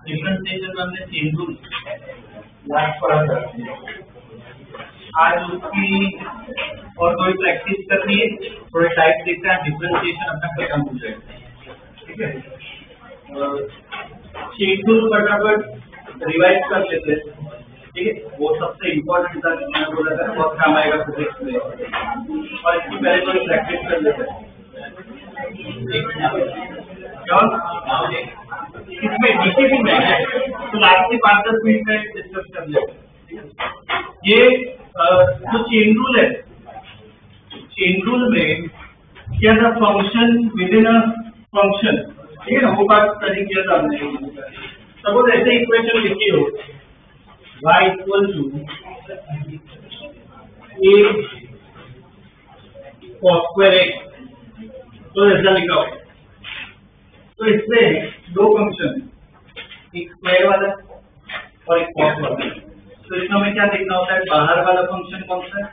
Differentiation में हमने chain rule पढ़ा था। आज उसकी और कोई प्रैक्टिस करनी है, थोड़े टाइप देखते हैं, डिफरेंशिएशन अपना खत्म हो जाएगा। ठीक है, चेन रूल फटाफट रिवाइज कर लेते हैं। ठीक है, वो सबसे इम्पोर्टेंट था, मैंने बोला था बहुत काम आएगा फिजिक्स में, और इसकी पहले कोई प्रैक्टिस कर लेते हैं। इसमें डीसीपी में है तो लास्ट के 5-10 मिनट में डिस्कस कर लेते। ये जो चेन रूल है, चेन रूल में क्या था, function with in a function. ठीक है ना, वो बात स्टडी किया था हमने। सपोज ऐसे इक्वेशन लिखी हो, y equal to a cos square x, तो ऐसा लिखा हो। तो इसमें दो फंक्शन, एक स्क्वायर वाला और एक कॉस वाला। तो इसमें हमें क्या देखना होता है, बाहर वाला फंक्शन कौन सा है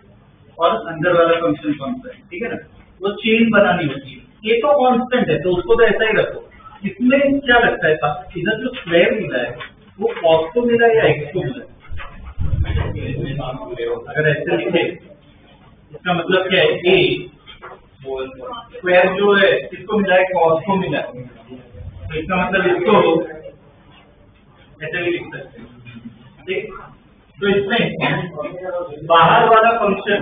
और अंदर वाला फंक्शन कौन सा है। ठीक है ना, वो चेन बनानी होती है। ये तो कांस्टेंट है तो उसको तो ऐसा ही रखो। इसमें क्या लगता है, इधर जो स्क्वायर मिला है वो कॉस को मिला या एक्स को मिला? अगर ऐसे लिखे इसका मतलब क्या है, ए स्क्वायर जो है किसको मिला है, कॉस को मिला है। तो इसका मतलब इसको ऐसे भी लिख सकते हैं। ठीक, तो इसमें बाहर वाला फंक्शन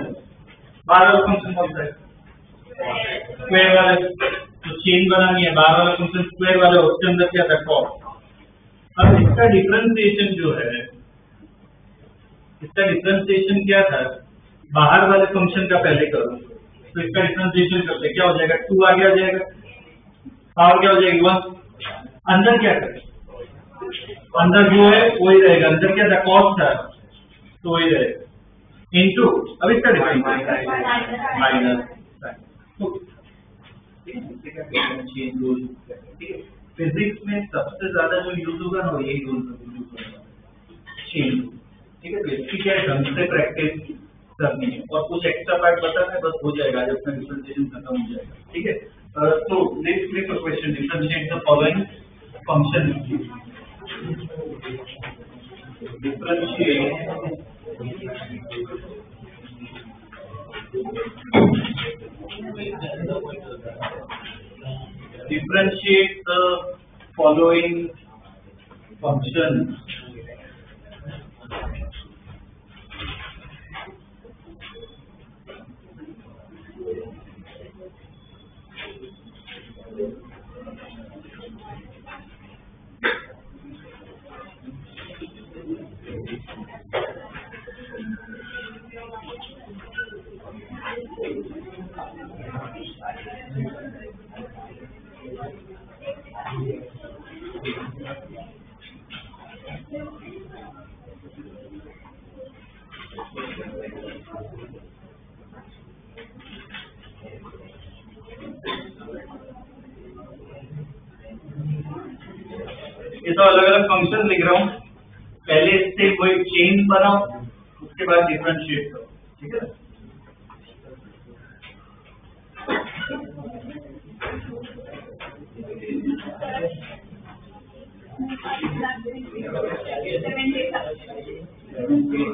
कौन सा है, स्क्वायर वाला। तो चेन बनानी है, बाहर वाला फंक्शन स्क्वायर वाला, उसके अंदर क्या था, कॉस। अब इसका डिफरेंशिएशन जो है, इसका डिफरेंशिएशन क्या था, बाहर वाले फंक्शन का पहले करो। तो इसका डिफरेंशिएशन करते क्या हो जाएगा, 2 आगे आ जाएगा, पावर क्या हो जाएगी 1। अंदर क्या करें, अंदर जो है वही रहेगा, अंदर क्या था, कॉस था तो वही रहेगा, इनटू अब इसका डिफरेंशिएशन माइनस। फिजिक्स में सबसे ज्यादा जो यूज होगा ना, यही रूल यूज होगा, चेन। ठीक है, तो इसकी क्या ढंग से प्रैक्टिस करनी है और कुछ एक्स्ट्रा पार्ट बताना है, बस हो जाएगा, जब तक डिफरेंशिएशन खत्म हो जाएगा। ठीक है, तो let's make a question, differentiate the following function. Differentiate the following functions. ये तो अलग अलग फंक्शन लिख रहा हूँ, पहले से कोई चेन बनाओ, उसके बाद डिफरेंशिएट करो, ठीक है।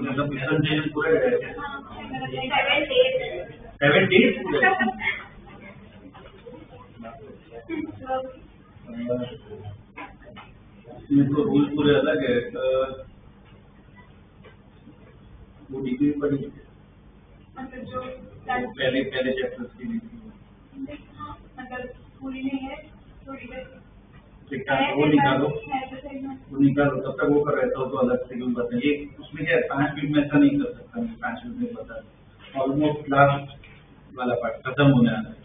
मतलब डिफरेंशिएशन पूरे 7 days इसमें तो रूल पूरे अलग है। वो डिग्री पड़ी पहले चैप्टर्स की वो निकालो तब तक वो कर रहे तो अलग से क्यों बताए। ये उसमें क्या है, 5 मिनट में ऐसा नहीं कर सकता, 5 मिनट में बता ऑलमोस्ट लास्ट वाला पार्ट खत्म होने आना है।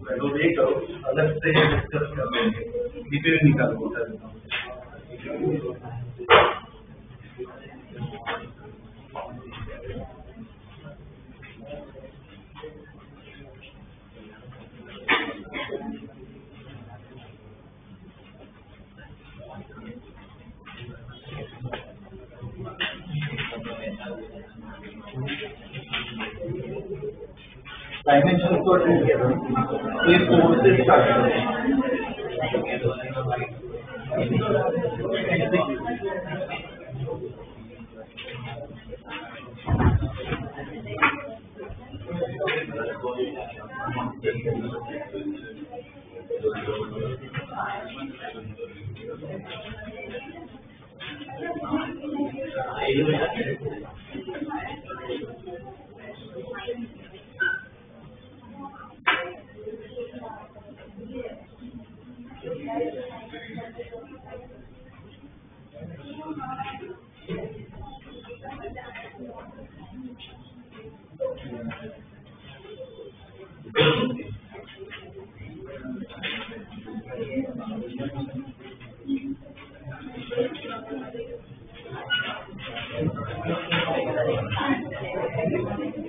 पहले ये करो, अलग से डिस्कस कर लेंगे, डिटेल निकालो बता देता हूँ। डायमेंशन को ये 4 से स्टार्ट करें।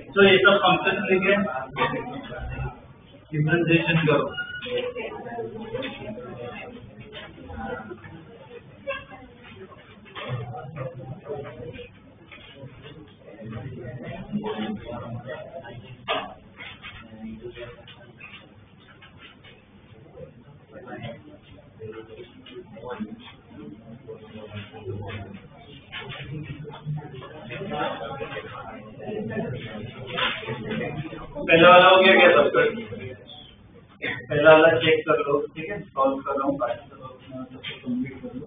तो ये सब फंक्शन लिखे, डिफरेंशिएशन करो। पहला वाला हो गया क्या सब कुछ? पहला वाला चेक कर लो, ठीक है, सॉल्व कर रहा हूँ, कंप्लीट कर लो।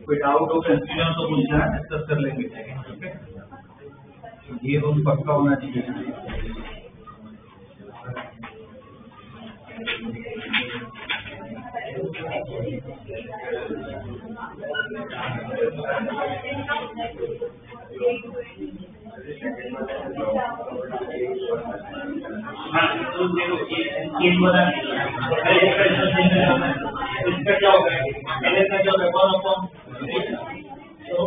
कोई डाउट हो, कंफ्यूजन तो पूछना, डिस्कस कर लेंगे, ठीक है। ये रूल पक्का होना चाहिए। हाँ, तो देखो ये बता इसका क्या होगा, पहले का जो कौन कौन तो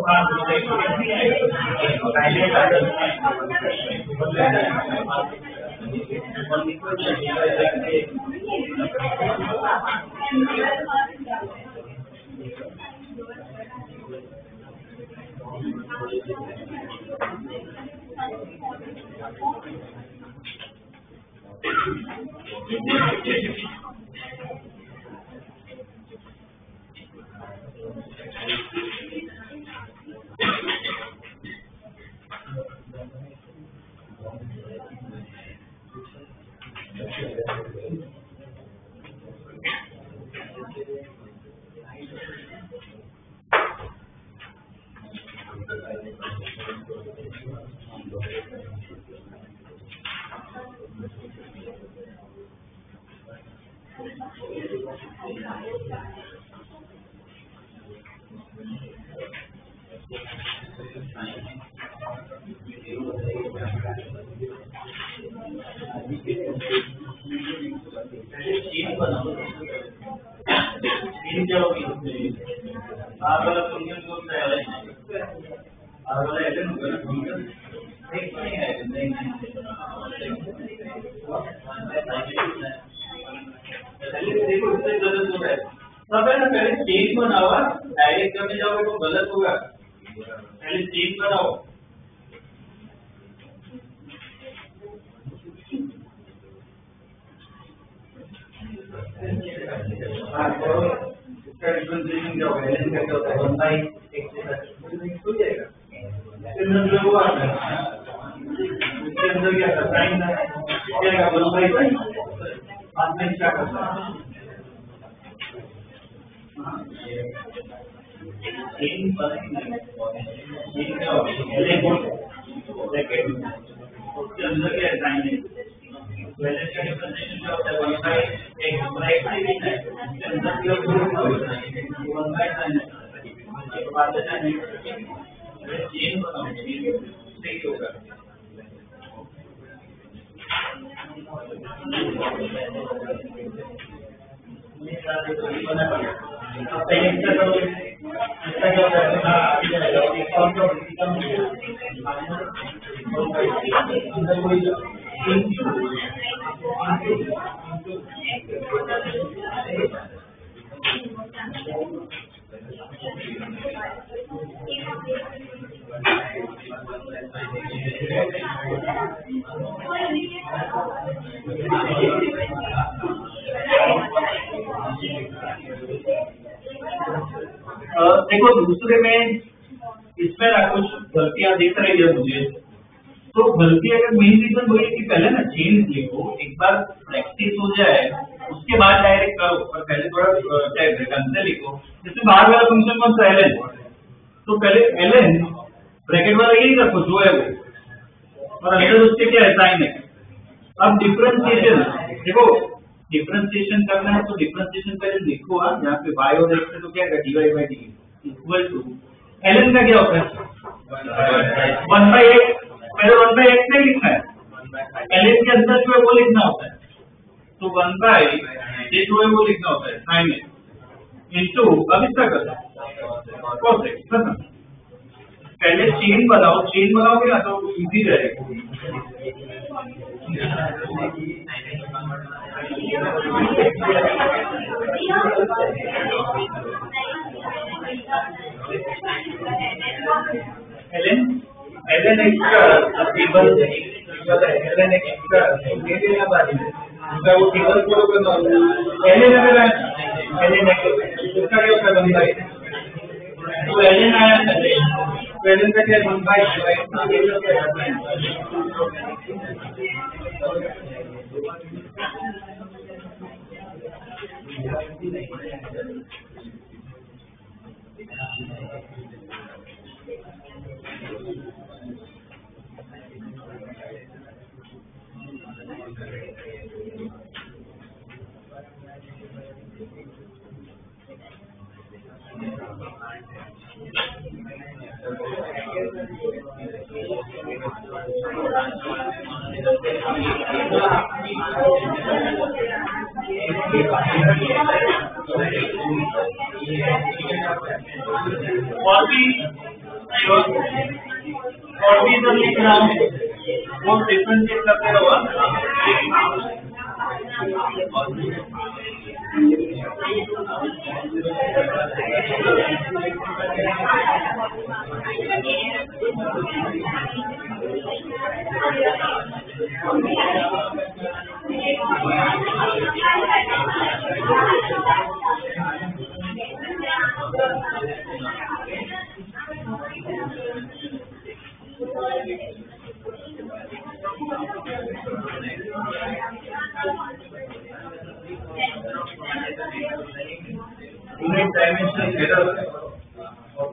पहले चेन बनाओ, डायरेक्ट करने जाओगे तो गलत होगा। पहले चेन बनाओ। इसका डिफरेंशिएशन क्या होगा? एलएन का क्या होता है? 1/x हो जाएगा। इसके अंदर जो हुआ उसके अंदर क्या था? साइन था, क्या 1/sin। बाद में क्या करता है? चेन बनाएंगे, चेन क्या होगा? एलएन ब्रैकेट उसके अंदर क्या है? साइन है। पहले का डिफरेंशिएशन क्या होता है? 1/x ब्रैकेट में लिखना है, उसके अंदर क्या होगा? 1/sin है। बाद में चेन बनाओ, चेन सही होगा। देखो दूसरे में इसमें ना कुछ गलतियां दिख रही है मुझे। तो गलती अगर मेन रीजन वही है कि पहले ना चेन लिखो, एक बार प्रैक्टिस हो जाए उसके बाद डायरेक्ट करो, पर पहले थोड़ा ढंग से लिखो। जैसे बाहर वाला फंक्शन कौन सा? एलएन। तो पहले एलएन ब्रैकेट वाला यही रखो जो है वो, और अंदर उसके क्या है? साइन है। अब डिफरेंशिएशन देखो, डिफरेंशिएशन करना है तो डिफरेंशिएशन पहले लिखो। आप यहाँ पे y और x है तो क्या है? dy/dt इक्वल टू ln का क्या होता है? 1/x। पहले 1/x नहीं लिखना है, ln के अंदर जो है वो लिखना होता है। तो 1/x जो है वो लिखना होता है साइन इंटू, अब इसका करना cos x खत्म। पहले चेन बनाओ, चेन बनाओगे ना तो इजी रहेगा। ln extra table ln extra ले लेना बारी उसका वो टेबल फॉलो करना होता है। ln अगर ln उसका क्या होता है? 1/, तो ln आया पहले, तो ln का क्या 1/, और भी सब लिखना है, वो डिफरेंशिएट करते रहो। यूनिट डायमेंशन एरर और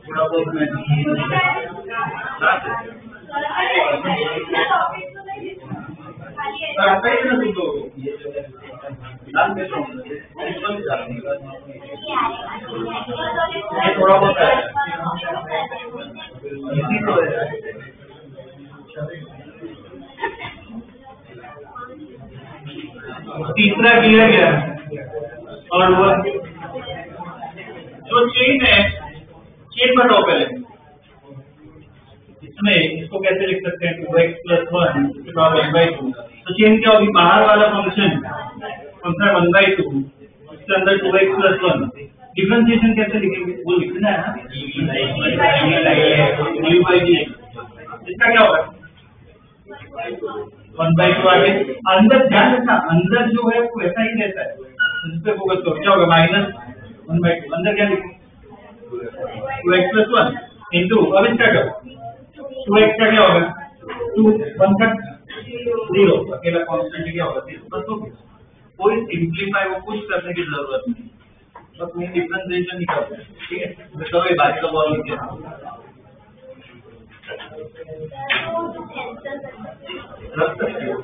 थोड़ा बहुत है तीसरा किया गया और वो जो चेन है, चेन पर टॉप है, इसमें इसको कैसे लिख सकते हैं 2x + 1 1/2। तो चेन क्या होगी, बाहर वाला फंक्शन 1/2, उसके अंदर 2x + 1। डिफरेंशिएशन कैसे लिखेंगे, वो लिखना है इसका क्या होगा 1/2 आगे। अंदर ध्यान रखना, अंदर जो है वो ऐसा ही रहता है, इस पे फोकस करो। क्या होगा -1/2, अंदर क्या लिखेंगे 2x + 1 इंटू, अब इसका क्या 2x का क्या होगा 2 1 का 0, अकेला कांस्टेंट क्या होगा 0। बस हो गया, कोई सिंपलीफाई वो कुछ करने की जरूरत नहीं, बस मैं डिफरेंशिएशन निकालते हैं। ठीक है, तो ये बात का बॉल लिखिए रख सकते हो।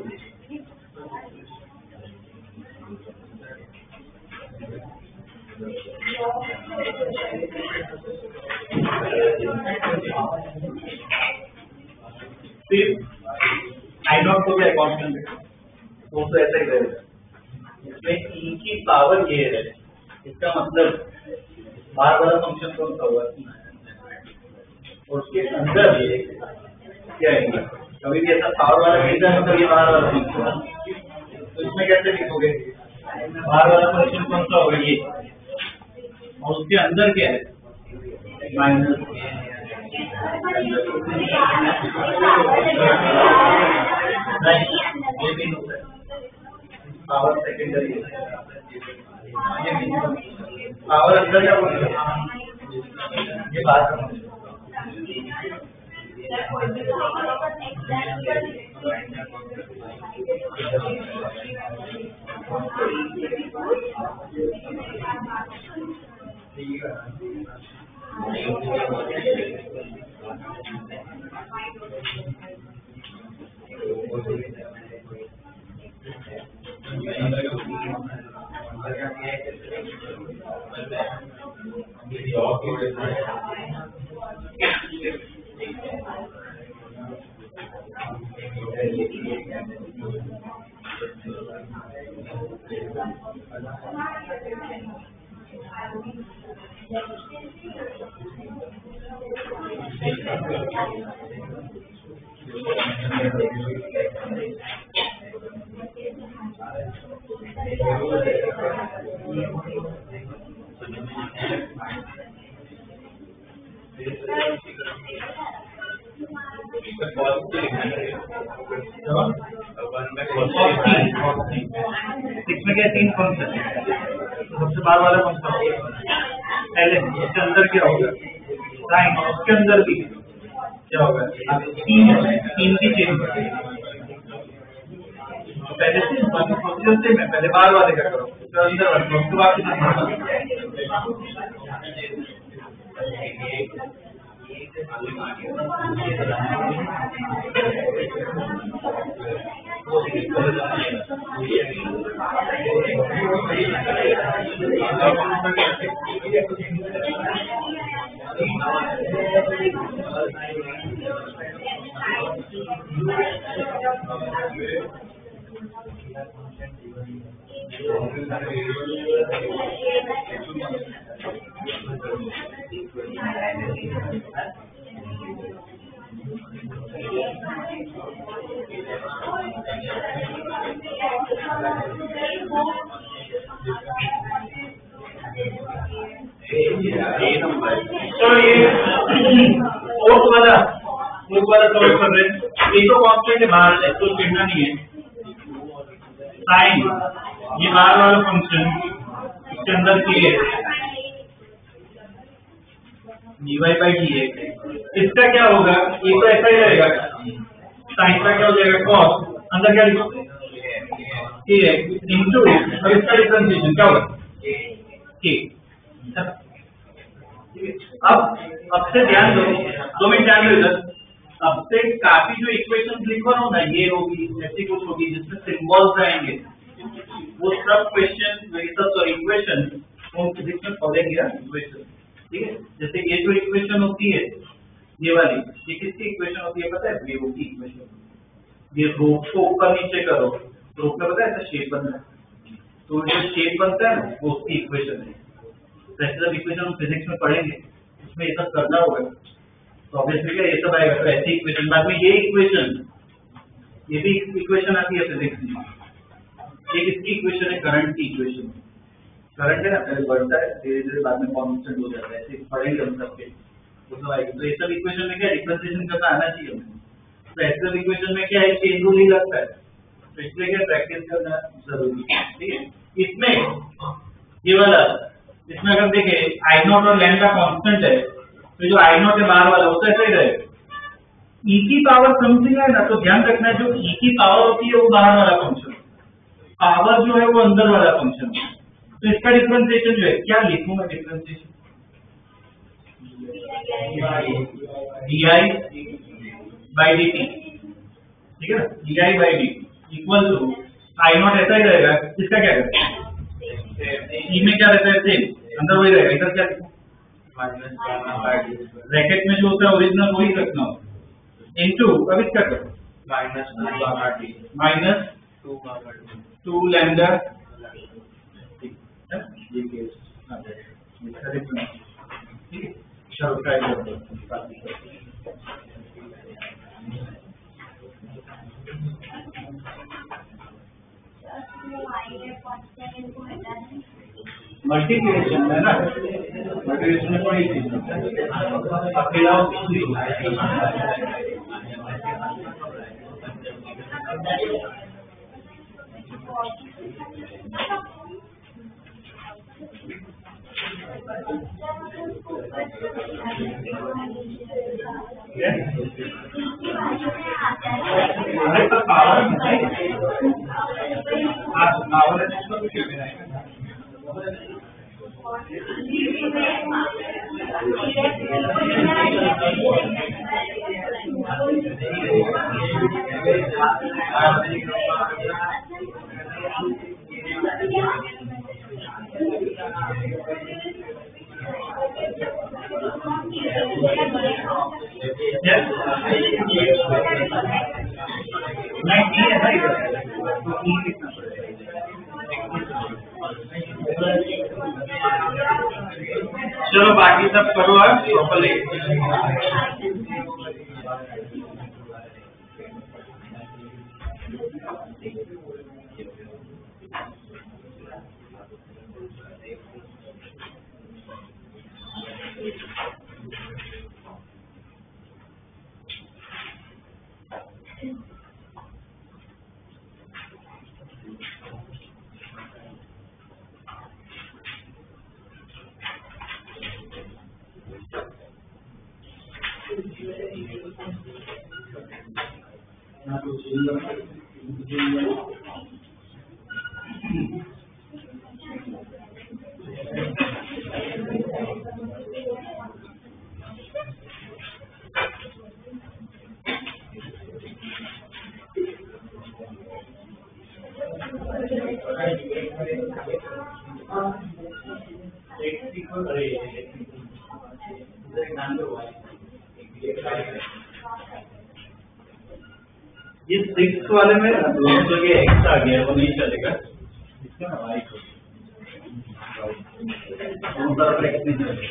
फिर I0 को क्या कांस्टेंट है, तो ऐसा ही रहेगा। इसमें e की पावर ये है, इसका मतलब बाहर वाला फंक्शन कौन सा हुआ, और उसके अंदर क्या है, कभी भी ऐसा पावर वाला नहीं था, मतलब ये बाहर वाला फंक्शन। तो इसमें कैसे लिखोगे, बाहर वाला फंक्शन कौन सा होगा ये, और उसके अंदर क्या है माइनस। ये भी होता है पावर सेकेंडरी, पावर अंदर क्या बोलते हैं, ये बात इसमें क्या 3 फंक्शन, सबसे बाहर वाला फंक्शन पहले, इसके अंदर क्या होगा साइन, और उसके अंदर भी क्या होगा 3 की चेन। पहले से मैं पहले बाहर वाले का करो, उसके अंदर वाले, उसके बाद चलो ये फोर्थ वाला सॉल्व कर रहे हैं। एक तो कांस्टेंट है बाहर है, तो गिनना नहीं है। साइन ये बाहर वाला फंक्शन, इसके अंदर की है dy/dx। इसका क्या होगा, ये तो ऐसा ही रहेगा। साइन का क्या हो जाएगा cos, अंदर क्या लिखो इंटू, और इसका डिफरेंशिएशन क्या होगा k। अब से ध्यान दो, 2 मिनट ध्यान दो इधर। अब से काफी जो इक्वेशन लिख रहा हूँ ना, ये होगी ऐसी कुछ होगी जिसमें सिंबल्स आएंगे, वो सब क्वेश्चन ये सब तो इक्वेशन हम फिजिक्स में पढ़ेंगे इक्वेशन, ठीक है। जैसे ये जो इक्वेशन होती है ये वाली, ये किसकी इक्वेशन होती है पता है? ये रो की इक्वेशन। ये रो को ऊपर नीचे करो, रो का पता है ऐसा शेप बनता है, तो जो शेप बनता है ना वो उसकी इक्वेशन है। तो ऐसे सब इक्वेशन हम फिजिक्स में पढ़ेंगे, उसमें ये सब करना होगा, तो ऑब्वियसली क्या ये सब आएगा। तो ऐसी इक्वेशन, बाद में ये इक्वेशन, ये भी इक्वेशन आती है फिजिक्स में। ये किसकी इक्वेशन है? करंट की इक्वेशन। करंट है ना, पहले बढ़ता है धीरे धीरे, बाद में कांस्टेंट हो जाता है, ऐसे पढ़ेंगे हम सबके। तो ये सब इक्वेशन में क्या डिफरेंशिएशन करना आना चाहिए हमें। तो ऐसे सब इक्वेशन में क्या है, चेन रूल ही लगता है, तो इसलिए क्या प्रैक्टिस करना जरूरी है, ठीक है। इसमें ये वाला, इसमें अगर देखे आई नॉट और लैम्डा कांस्टेंट है, तो जो आई नॉट है बाहर वाला वो तो ऐसा ही रहेगा। ई की पावर समथिंग है ना, तो ध्यान रखना जो ई की पावर होती है वो बाहर वाला फंक्शन, पावर जो है वो अंदर वाला फंक्शन है। तो इसका डिफरेंशिएशन जो है, क्या लिखूं मैं differentiation? di by d t, ठीक है ना, di by d equal to I naught ऐसा ही रहेगा। इसका क्या करते हैं? ई में क्या रहता है? सेम, अंदर वही रहेगा। इधर क्या ब्रैकेट में जो होता है ओरिजिनल वही रखना होता है, इनटू अब इसका करो माइनस 2 लैम्डा, ये केस ठीक है। चलो ट्राई करते हैं। मल्टीप्लिकेशन है ना, मल्टीप्लिकेशन में थोड़ी चीज अकेला चलो बाकी सब करो आप प्रॉपर्ली। ये 6 वाले में दोनों जगह एक्स आ गया, वो नहीं चलेगा। इसका ना वाई को दोनों तरफ एक्स नहीं चलेगा।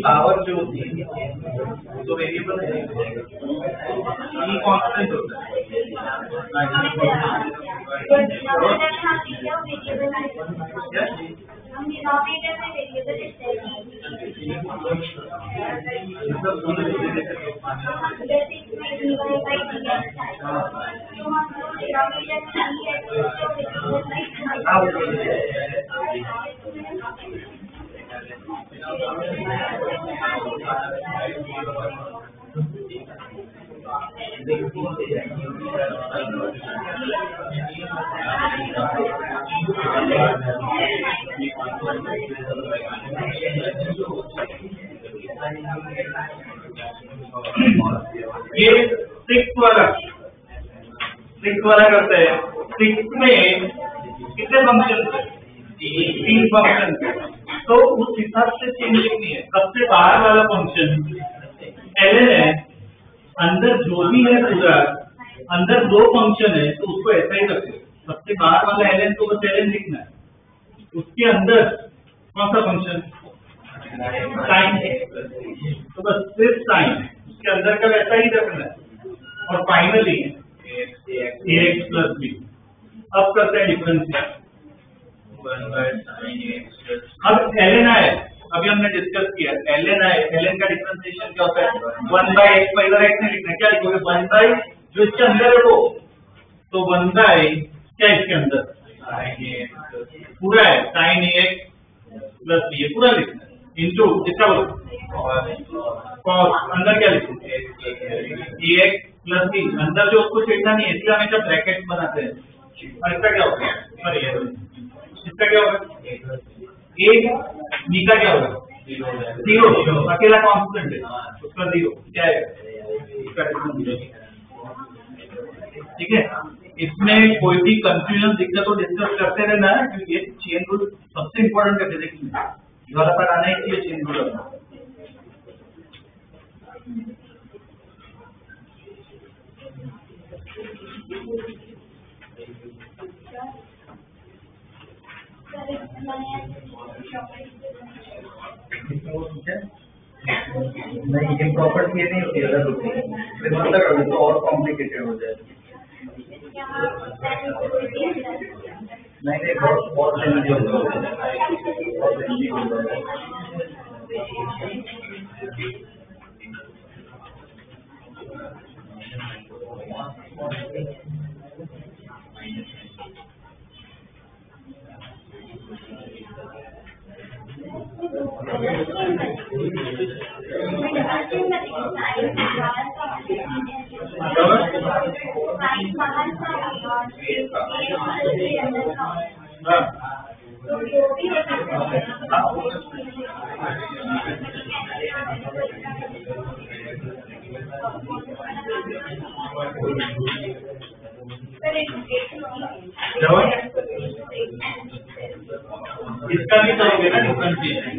पावर जो होती है तो वेरिएबल है, ई कांस्टेंट होता है। ये सिक्स वाला करते हैं। सिक्स में कितने फंक्शन? 3 फंक्शन। तो उस हिसाब से चेंज लिखनी है। सबसे बाहर वाला फंक्शन ln है, अंदर जो भी है पूरा, अंदर 2 फंक्शन है तो उसको ऐसा ही रखते। सबसे बाहर वाला ln तो बस ln लिखना है। उसके अंदर कौन सा फंक्शन? साइन है, तो बस सिर्फ साइन है, उसके अंदर का वैसा ही रखना है। और फाइनली ax प्लस b। अब करते हैं डिफरेंशियल। अब ln है, अभी हमने डिस्कस किया ln है, ln का डिफरेंशिएशन क्या होता है? 1/x पहला राइट में लिखना है, क्या लिखोगे? 1/, जो इसके अंदर है वो, तो 1/, क्या इसके अंदर पूरा है sin ax प्लस b, ये पूरा लिखना है, इंटू इसका cos, अंदर क्या लिखो? ax प्लस b, अंदर जो उसको छेड़ना नहीं है, इसलिए हमेशा ब्रैकेट बनाते हैं। और इसका क्या होगा? इसका क्या होगा? b का क्या होगा? 0, अकेला कांस्टेंट है, उसका 0 क्या है? ठीक है। इसमें कोई भी कंफ्यूजन दिखता तो डिस्कस करते रहना है, क्योंकि ये चेन रूल सबसे इंपॉर्टेंट है फिजिक्स में। द्वारा पर आना ही चाहिए चेन रूल। नहीं, ये प्रॉपर्टी ये नहीं होती, अलग होती है, मतलब तो और कॉम्प्लिकेटेड हो जाए। नहीं, बहुत लेंदी होता है। इसका भी करोगे ना डिफरेंशिएशन।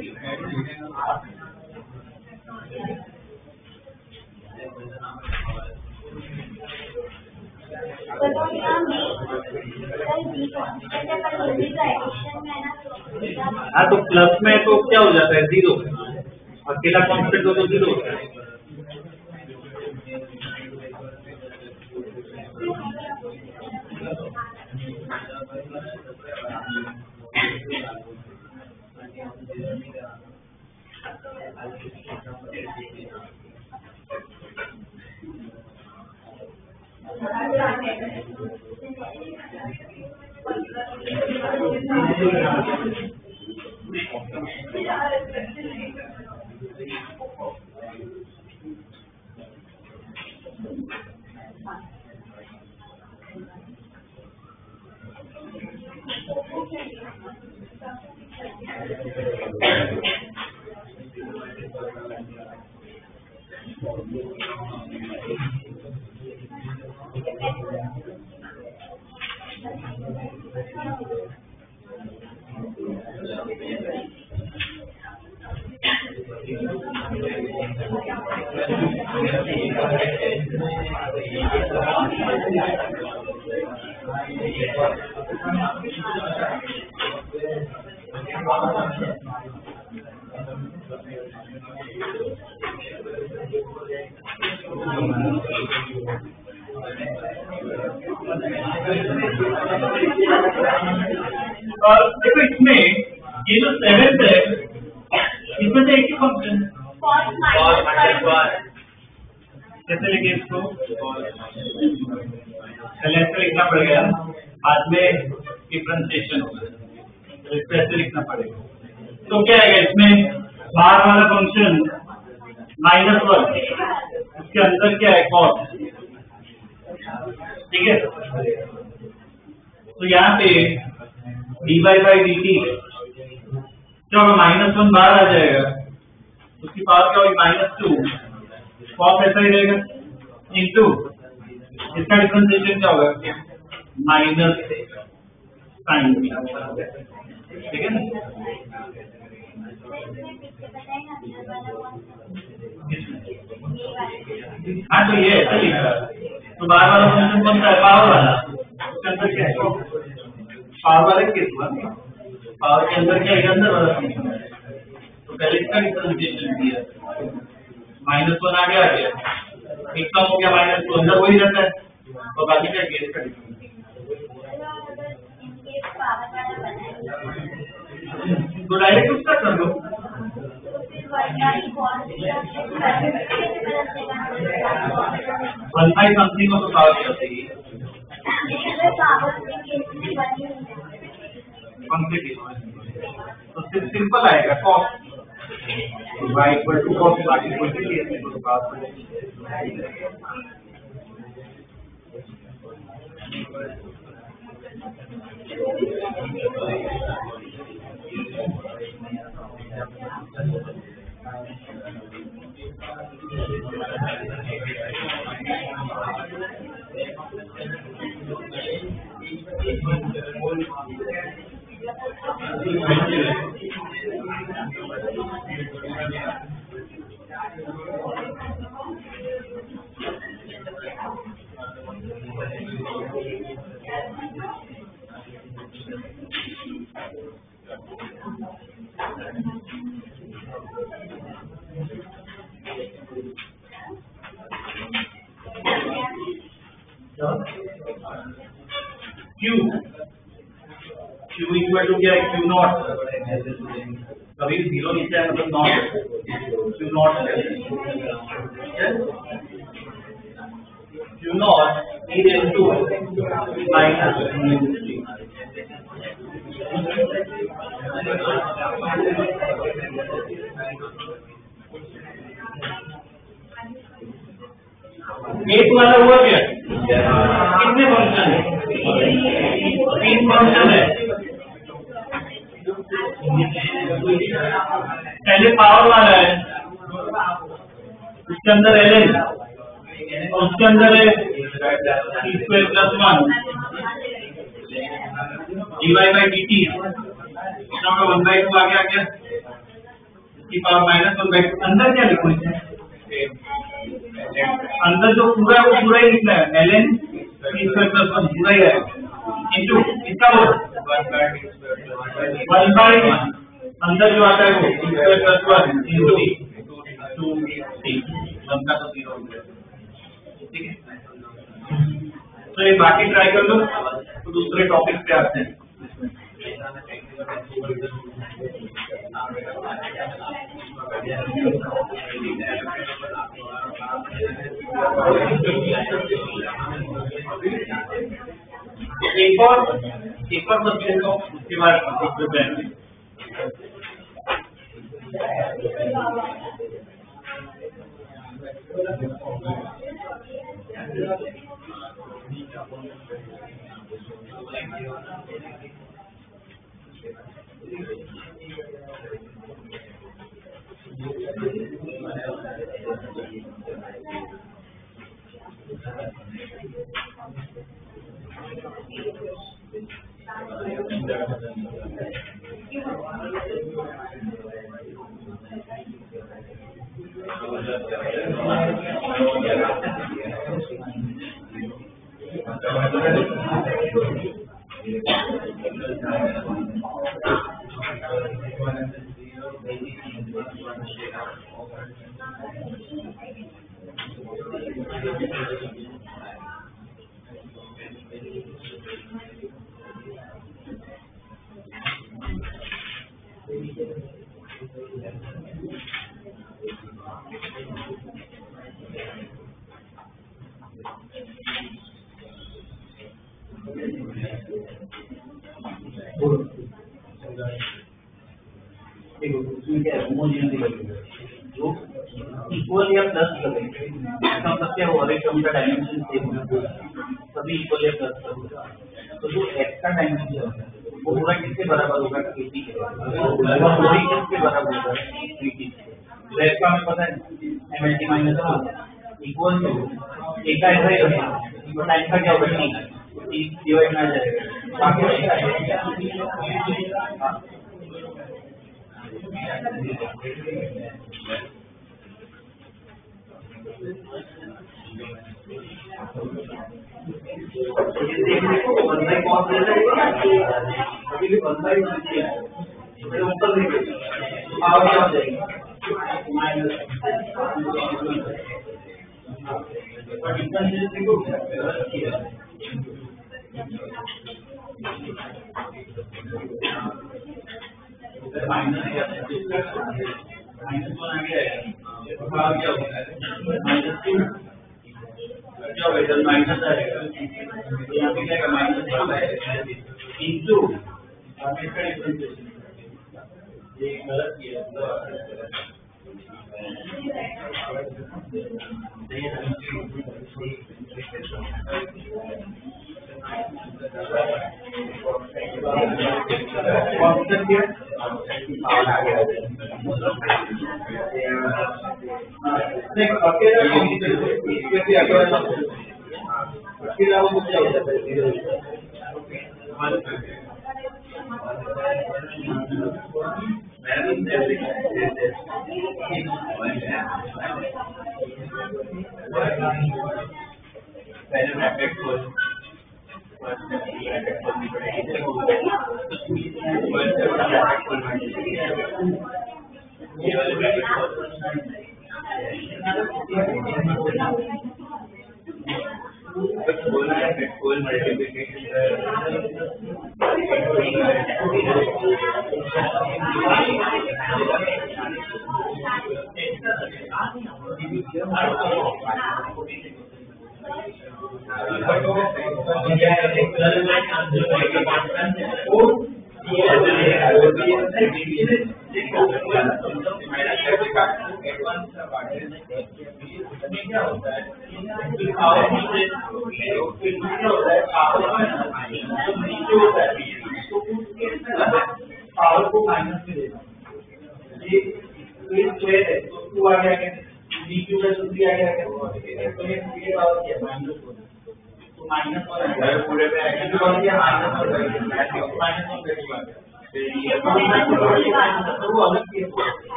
हाँ, तो प्लस में तो क्या हो जाता है? 0, अकेला कांस्टेंट हो तो 0 होता है। और देखो इसमें ये जो 7 है, इसमें से एक ही फंक्शन कैसे लिखे इसको? पहले ऐसे लिखना पड़ेगा, बाद में डिफरेंशिएशन होगा, तो इसको ऐसे लिखना पड़ेगा। तो क्या है इसमें बाहर वाला फंक्शन -1, इसके अंदर क्या है कॉस, ठीक है। तो यहाँ पे dy by dt जब -1 बाहर आ जाएगा उसकी पावर क्या होगी -2, कॉस ऐसा ही रहेगा इंटू इसका डिफरेंशिएशन क्या होगा माइनस साइन, ठीक है ना। हाँ तो ये ऐसा लिखा, तो बार बार फंक्शन कौन सा है पावर वाला, उसके अंदर क्या है पावर वाले केस में पावर के अंदर क्या है अंदर वाला फंक्शन है। तो पहले इसका डिफरेंशिएशन दिया -1 आ गया एक कम हो गया -2 अंदर वही रहता है, तो बाकी क्या केस का तो डायरेक्ट उसका कर लो। वन बाई समथिंग को तो पावर क्या होगी तो सिर्फ सिंपल आएगा cos y equal to cos बाकी कोई भी तो पावर Q इक्वल टू क्या है Q नॉट, कभी 0 नीचे है मतलब not Q not Q not is into minus एक वाला हुआ क्या कितने फंक्शन है 3 फंक्शन है। पहले पावर वाला है उसके अंदर ln और उसके अंदर है t² + 1 dy by dt का 1/2 आ गया इसकी पावर -1/2 अंदर क्या लिखो इसमें अंदर जो पूरा है वो पूरा ही लिखना है ln t² + 1 पूरा ही है इंटू इसका 1/1 अंदर जो आता है वो t² + 1 इंटू 2t 1 का तो 0 हो गया, ठीक है। तो ये बाकी ट्राई कर लो तो दूसरे टॉपिक पे आते हैं। एक और बच्चे को उसके बाद होमोजेनिटी वैल्यू जो इक्वल या प्लस करेंगे ऐसा मतलब क्या होगा टर्म का डायमेंशन सेम होगा सभी इक्वल या प्लस होगा तो जो एक्स का डायमेंशन है वो पूरा किसके बराबर होगा 80 के बराबर किसके बराबर होगा 80 के तो इसका हमें पता है MLT माइनस इक्वल टू एक का ऐसा ही होगा तो टाइम का क्या होगा 3 डिवाइड में आ जाएगा बाकी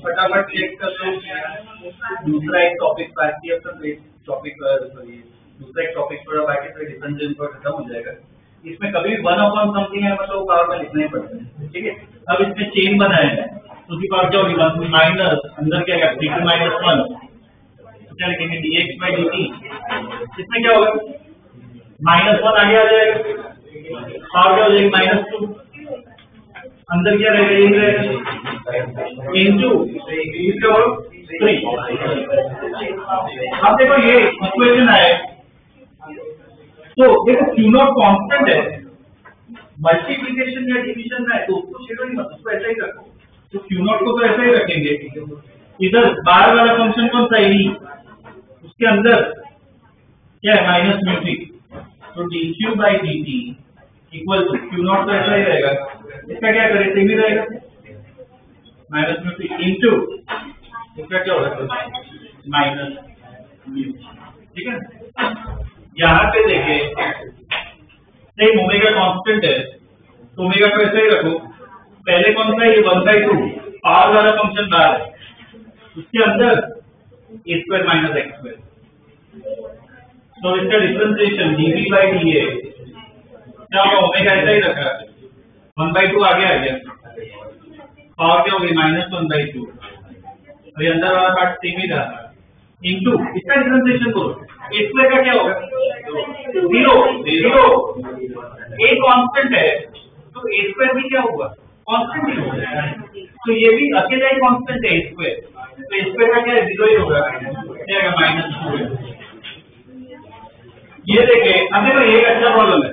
फटाफट चेक कर लो। दूसरा एक टॉपिक बाकी है, टॉपिक दूसरा एक टॉपिक थोड़ा बाकी तो डिफरेंशियल पर खत्म हो जाएगा। इसमें कभी भी 1 समथिंग है मतलब पावर में लिखना ही पड़ता है, ठीक है। अब इसमें चेन बनाया है तो उसकी पावर क्या होगी, 1 माइनस अंदर क्या है 3 माइनस 1, क्या लिखेंगे dx बाई dt। इसमें क्या होगा -1 आगे आ जाएगा, पावर क्या हो जाएगी -2, अंदर क्या रहेगा यही रहेगा इंटू 3। अब देखो ये इक्वेशन है तो देखो Q0 कांस्टेंट है, मल्टीप्लिकेशन या डिवीजन में है तो उसको छेड़ो ही मत, उसको ऐसा ही रखो। तो Q0 को तो ऐसा ही रखेंगे। इधर बाहर वाला फंक्शन कौन सा है, उसके अंदर क्या है -μ3, तो dq by dt equal to Q0 तो ऐसा ही रहेगा, इसका क्या करें सेम ही रहेगा -μ3 इंटू इसका क्या होगा -μ, ठीक है। यहाँ पे देखें सेम ओमेगा कांस्टेंट है तो ओमेगा को ऐसे ही रखो, पहले कौन सा है ये 1/2 पावर वाला फंक्शन बाहर है, उसके अंदर a² माइनस x², तो इसका डिफरेंशिएशन dv बाई dA क्या होगा, ओमेगा ऐसा ही रखा 1/2 आगे आ गया, पावर क्या होगी -1/2, और ये अंदर वाला पार्ट सेम ही रहा इंटू इसका डिफरेंशिएशन करो, इसमें का क्या होगा 0 a कांस्टेंट है तो a² भी क्या होगा कांस्टेंट ही होगा, तो ये भी अकेला ही कांस्टेंट है a², तो a² का क्या 0 ही होगा, क्या -2। ये देखे अब देखो ये अच्छा प्रॉब्लम है,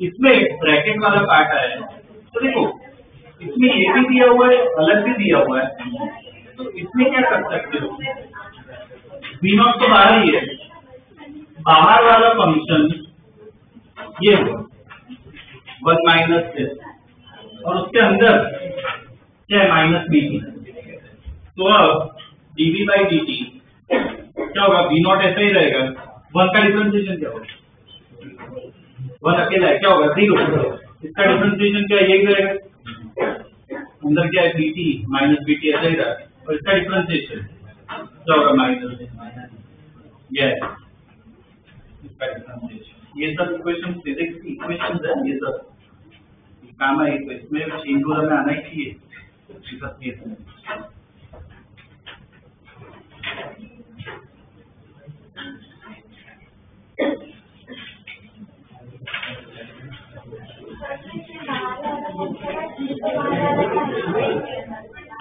इसमें ब्रैकेट वाला पार्ट आया है तो देखो इसमें ये भी दिया हुआ है अलग भी दिया हुआ है, तो इसमें क्या कर सकते हो, V0 तो बाहर ही है, बाहर वाला फंक्शन ये होगा 1 माइनस s और उसके अंदर क्या है -bt, तो अब dv बाई dt क्या होगा, V0 ऐसा ही रहेगा, 1 का डिफरेंशिएशन क्या होगा, 1 अकेला है क्या होगा 0, इसका डिफरेंशिएशन क्या यही रहेगा, अंदर क्या है bt -bt ऐसा ही रहा, और इसका डिफरेंशिएशन क्या होगा माइनस इसका डिफरेंशिएशन। ये सब इक्वेशन फिजिक्स की इक्वेशंस है, ये सब काम है, तो इसमें सिंगुलर में आना ही चाहिए।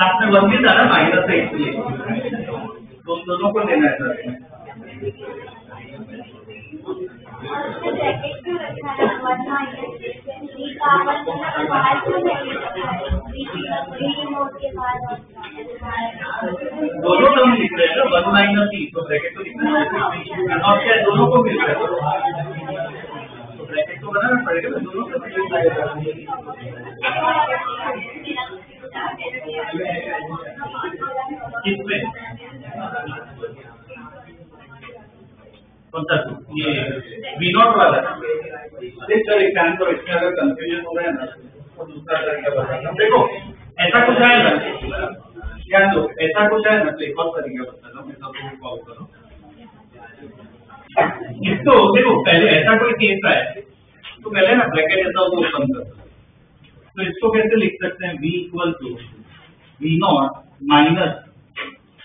साथ में 1 भी था ना माइनस है, इसलिए दोनों को लेना है सर। दोनों टर्म लिख रहे हैं ना 1 माइनस ई, तो ब्रैकेट तो लिखना है और क्या दोनों को मिल रहा है तो ब्रैकेट तो बनाना पड़ेगा ना, दोनों को किसमें कौन सा ये V0 वाला। अरे सर एक काम करो, इसमें अगर कंफ्यूजन हो रहा है ना तो दूसरा तरीका बताता हूँ। देखो ऐसा कुछ है ना, ध्यान दो ऐसा कुछ है ना तो एक और तरीका बताता हूँ, मैं सबको फॉलो करो। इसको देखो पहले ऐसा कोई केस है तो पहले ना ब्रैकेट ऐसा हो ओपन कर, तो इसको कैसे लिख सकते हैं, V equal to V0 minus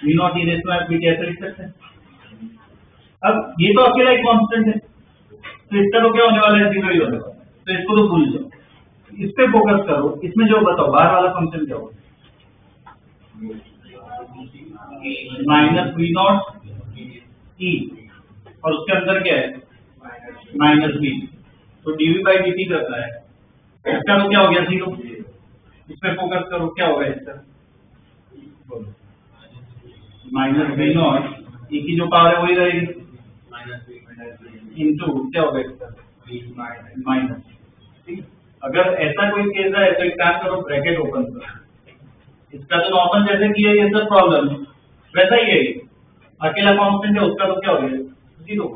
V0 e raise to bt ऐसे लिख सकते हैं। अब ये तो अकेला एक कांस्टेंट है तो इसका तो क्या होने वाला है 0 ही होने वाला है, तो इसको तो भूल जाओ, इस पे फोकस करो। इसमें जो बताओ बाहर वाला फंक्शन क्या होगा, -V0 e और उसके अंदर क्या है -b, तो dv बाई dt करता है, इसका तो क्या हो गया 0, इस पे फोकस करो क्या होगा इसका माइनस बी नॉट ई की जो पावर है वही रहेगी इंटू क्या होगा इसका माइनस। अगर ऐसा कोई केस है तो एक काम करो, ब्रैकेट ओपन करो। इसका तो नॉर्मल जैसे किया ये सब प्रॉब्लम वैसा ही है, अकेला कांस्टेंट है उसका तो क्या हो गया 0।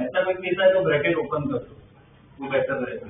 ऐसा कोई केस है तो ब्रैकेट ओपन कर दो, वो बेहतर रहेगा।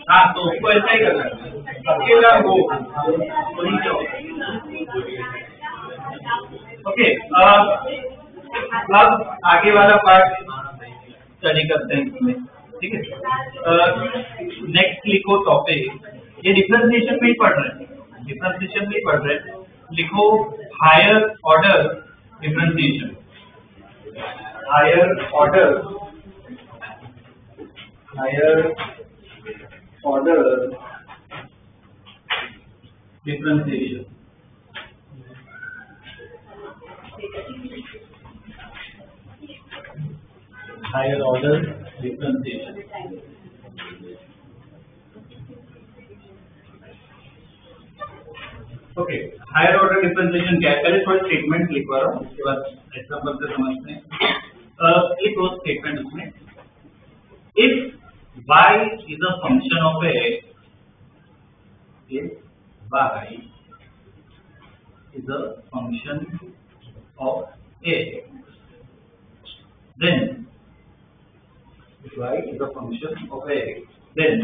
हाँ तो उसको ऐसा ही करना है, अकेला वो वही क्या होगा। ओके, अब आगे वाला पार्ट स्टडी करते हैं इसमें, ठीक है। नेक्स्ट लिखो टॉपिक, ये डिफरेंशिएशन में ही पढ़ रहे हैं, डिफरेंशिएशन में ही पढ़ रहे हैं। लिखो higher order differentiation, higher order differentiation. Higher order differentiation. Okay, higher order differentiation क्या है? पहले थोड़ा स्टेटमेंट लिखवा रहा हूँ, उसके बाद एग्जांपल से समझते हैं। एक और स्टेटमेंट उसमें, if y is a function of a, if y is a function of a, then if y is a function of a, then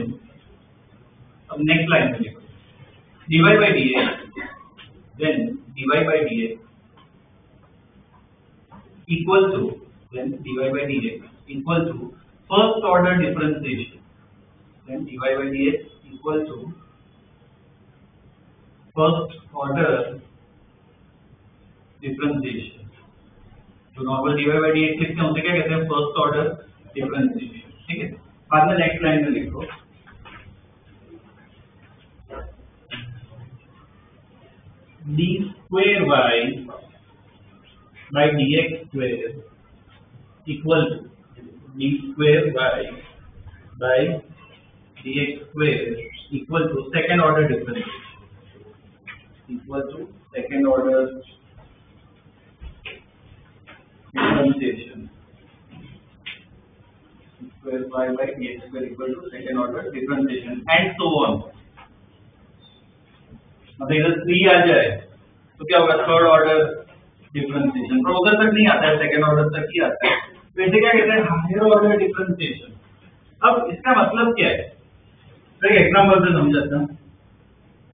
अब नेक्स्ट लाइन में लिखो dy by dx, then dy by dx equal to, then dy by dx equal to first order differentiation, then dy by dx equal to first order differentiation। तो normal dy by dx लिखते हैं उसे क्या कहते हैं? First order differentiation, ठीक है। बाद में नेक्स्ट लाइन में लिखो d square y by dx square equal to d square y by dx square equal to second order differentiation, equal to second order differentiation, square y by dx square equal to second order differentiation and so on। मतलब इधर 3 आ जाए तो क्या होगा? Third order differentiation. पर उधर तक नहीं आता है, सेकंड ऑर्डर तक ही आता है, तो इसे क्या कहते हैं? Higher order differentiation. अब इसका मतलब क्या है? तो एक एग्जांपल से समझाता हूं।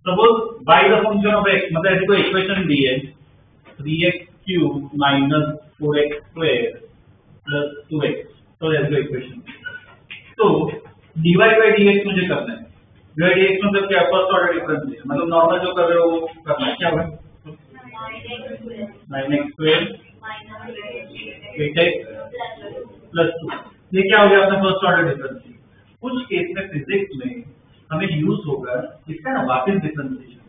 Suppose y the function of x, मतलब ऐसी कोई इक्वेशन दी है 3x³ minus 4x² plus 2x, तो ऐसी कोई इक्वेशन। तो dy by dx मुझे करना है, dy dx मतलब क्या? फर्स्ट ऑर्डर डिफरेंशिएशन, मतलब नॉर्मल जो कर रहे हो वो करना है। क्या होगा? -x² 8x प्लस 2, ये क्या हो गया अपना फर्स्ट ऑर्डर डिफरेंशिएशन। कुछ केस में फिजिक्स में हमें यूज होगा इसका ना वापस डिफरेंशिएशन।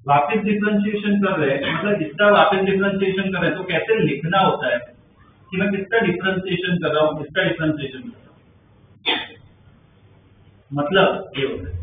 वापस डिफरेंशिएशन कर रहे हैं मतलब इसका वापस डिफरेंशिएशन कर रहे हैं तो कैसे लिखना होता है कि मैं किसका डिफरेंशिएशन कर रहा हूँ, किसका डिफरेंशिएशन कर रहा हूँ। मतलब ये होता है